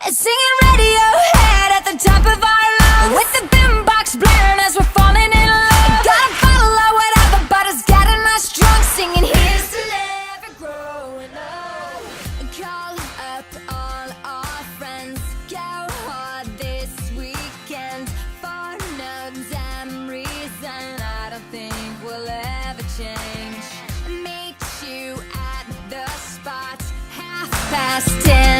Singing Radiohead at the top of our lungs, with the boombox blaring as we're falling in love. Gotta follow whatever, but it's getting us drunk. Singing here's to never growing up. Call up all our friends, go hard this weekend. For no damn reason, I don't think we'll ever change. Meet you at the spot, 10:30.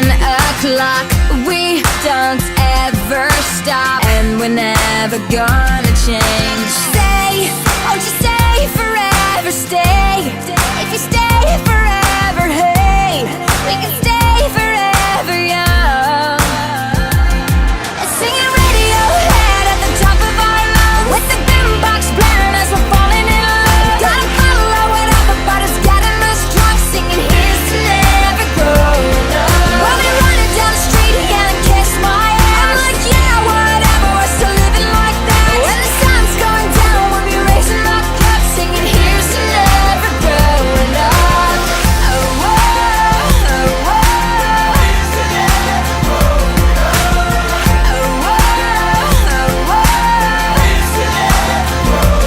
We don't ever stop, and we're never gonna change. Stay, won't you stay forever? Stay, if you stay forever, hey, we can stay forever young. Singing Radiohead at the top of our lungs, with the boombox blaring as we're falling in love. Gotta follow whatever, but it's getting us drunk. Singing here's to never growing up. We'll be running down the street again and kiss my ass. I'm like, yeah, whatever, we're still living like that. When the sun's going down, we'll be raising our cups, singing here's to never growing up. Oh, whoa, oh, whoa. Here's to never growing up. Oh, whoa, oh, whoa. Here's to never growing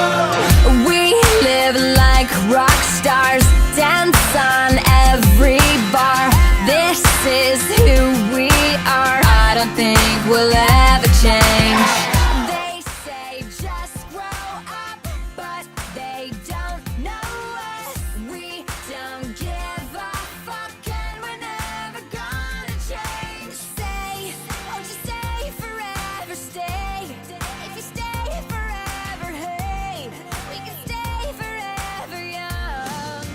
up. We live like rock stars, dance on every bar. This is who we are. I don't think we'll ever change. They say just grow up, but they don't know us. We don't give a fuck, and we're never gonna change. Stay, won't you stay forever? Stay, if you stay forever, hey, we can stay forever young.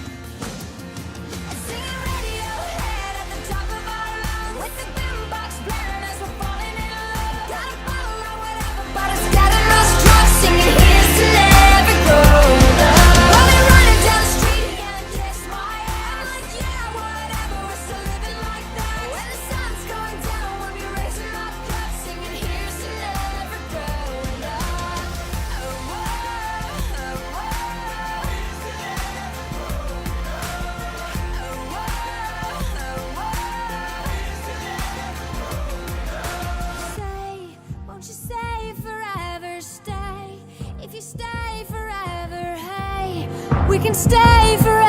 Singing Radiohead at the top of our lungs, with the boombox blaring as we're falling in love. Gotta follow whatever, but it's getting us drunk. Singing here's to never growing up. We'll be running down the street again and kiss my ass. I'm like, yeah, whatever, we're still living like that. When the sun's going down, we'll be raising our cups, singing here's to never growing up. Oh, whoa, oh, whoa. Here's to never growing up. Oh, whoa, oh, whoa. Here's to never growing up. Say, won't you stay forever? Stay, if you stay forever, hey, we can stay forever.